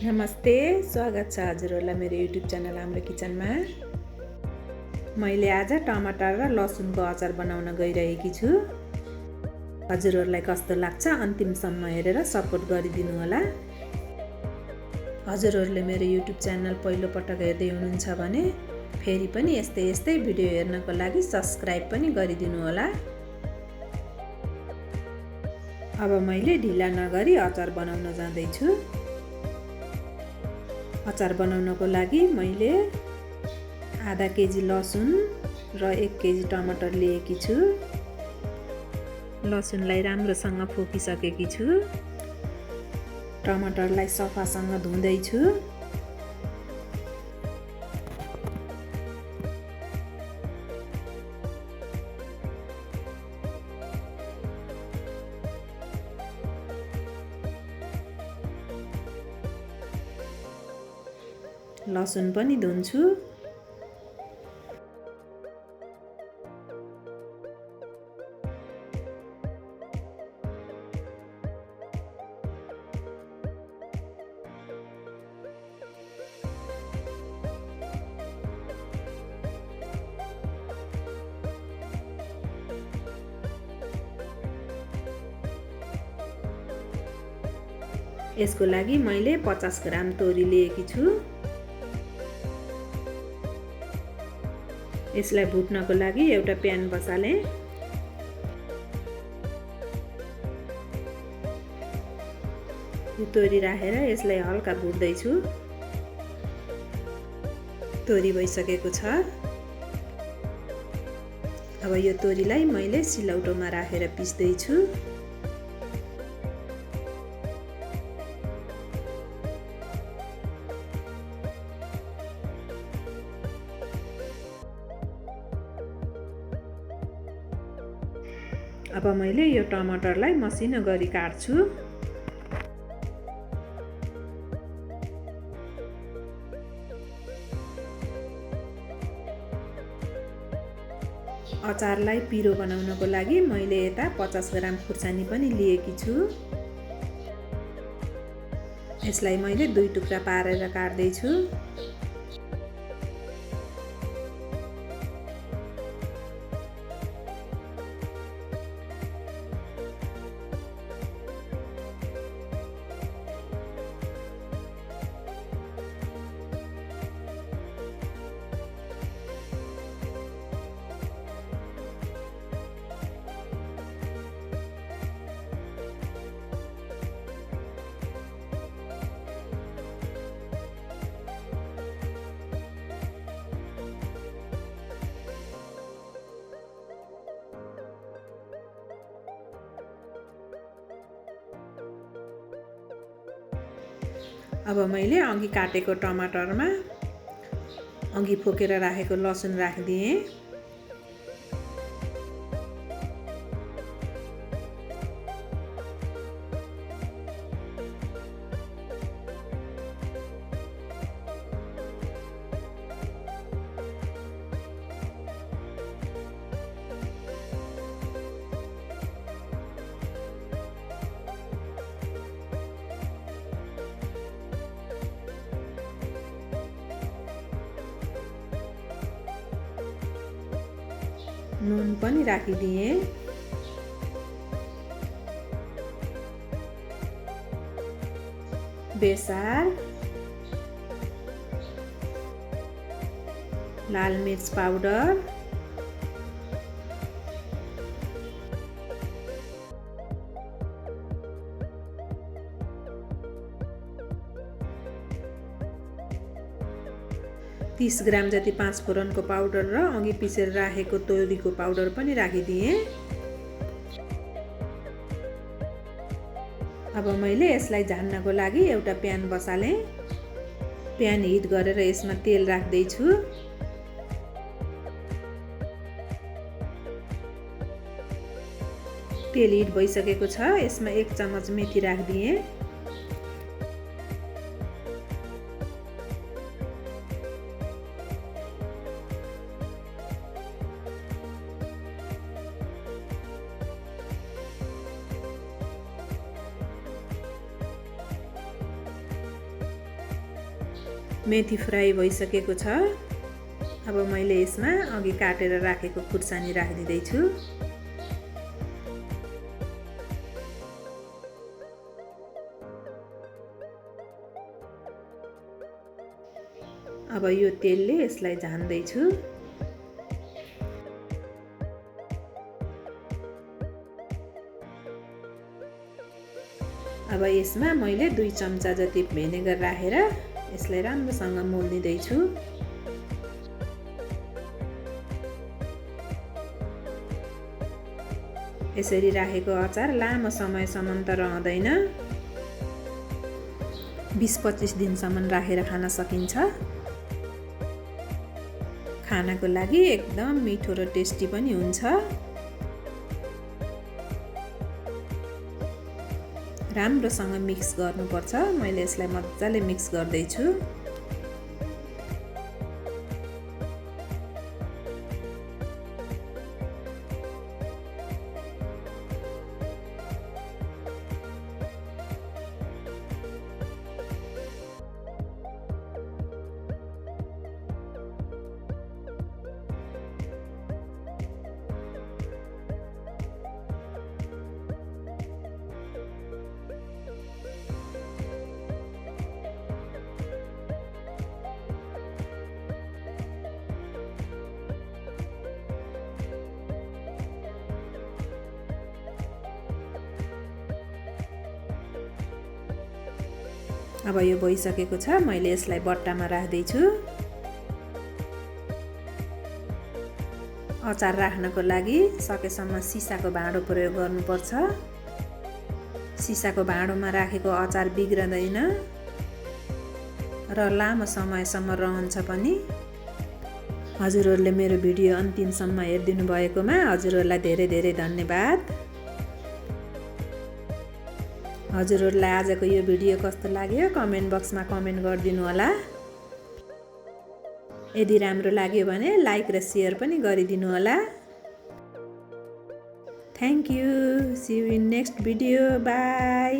नमस्ते, स्वागत छ हजुरहरूलाई मेरो युट्युब च्यानल हाम्रो किचनमा। मैले आज टमाटर र लसुनको अचार बनाउन गइरहेकी छु। हजुरहरूलाई कस्तो लाग्छ अन्तिमसम्म हेरेर सपोर्ट गरिदिनु होला। हजुरहरूले मेरो युट्युब च्यानल पहिलो पटक हेर्दै हुनुहुन्छ भने फेरि पनि यस्तै भिडियो हेर्नको लागि सब्स्क्राइब पनि गरिदिनु होला। अब मैले ढिला नगरी अचार बनाउन जाँदैछु। अचार बनाउनको लागि मैले आधा केजी लसुन र 1 केजी टमाटर लिएकी छु। लसुनलाई राम्रोसँग फोकिसकेकी छु। टमाटरलाई सफासँग धुँदैछु। लसुन पनि धुन्छु। यसको लागि मैले 50 ग्राम तोरी लिएकी छु। यसलाई भुट्नको लागि एउटा प्यान बसाले। यो तोरी राखेर यसलाई हल्का भुट्दैछु। तोरी भइसकेको छ। अब यो तोरीलाई मैले सिलौटोमा राखेर पिस्दैछु। अब मैले यो टमाटरलाई मसिनो गरी काट्छु। अचारलाई पिरो बनाउनको लागि मैले यता 50 ग्राम खुर्सानी पनि लिएकी छु। यसलाई मैले 2 टुक्रा पारेर काट्दैछु। अब मैले अघि काटेको टमाटरमा अघि फोकेर राखेको लसुन राखिदिएँ। नुन पनि राखिदिएँ। बेसार, लाल मिर्च पाउडर, तीस ग्राम जति 5 फोरनको पाउडर र अघि पिसेर राखेको तोरीको पाउडर पनि राखिदिएँ। अब मैले यसलाई झान्नको लागि एउटा प्यान बसालेँ। प्यान हिट गरेर यसमा तेल राख्दैछु। तेल हिट भइसकेको छ। यसमा 1 चम्मच मेथी राखिदिएँ। मेथी फ्राई भइसकेको छ। अब मैले यसमा अघि काटेर राखेको खुर्सानी राखिदिँदैछु। अब यो तेलले यसलाई झान्दैछु। अब यसमा मैले 2 चम्चा जति भिनेगर राखेर यसलाई राम्रोसँग मोल्दिदैछु। यसरी राखेको अचार लामो समयसम्म त रहँदैन, 20-25 दिनसम्म राखेर खान सकिन्छ। खानको लागि एकदम मिठो र टेस्टी पनि हुन्छ। राम्रोसँग मिक्स गर्नुपर्छ। मैले यसलाई मजाले मिक्स गर्दैछु। अब यो भइसकेको छ। मैले यसलाई बट्टामा राख्दैछु। अचार राख्नको लागि सकेसम्म सिसाको भाँडो प्रयोग गर्नुपर्छ। सिसाको भाँडोमा राखेको अचार बिग्रदैन र लामो समयसम्म रहन्छ पनि। हजुरहरूले मेरो भिडियो अन्तिमसम्म हेरिदिनु भएकोमा हजुरहरूलाई धेरै धेरै धन्यवाद। हजुरहरूलाई आजको यो भिडियो कस्तो लाग्यो कमेन्ट बक्समा कमेन्ट गरिदिनु होला। यदि राम्रो लाग्यो भने लाइक र शेयर पनि गरिदिनु होला। Thank you. See you in next video. By.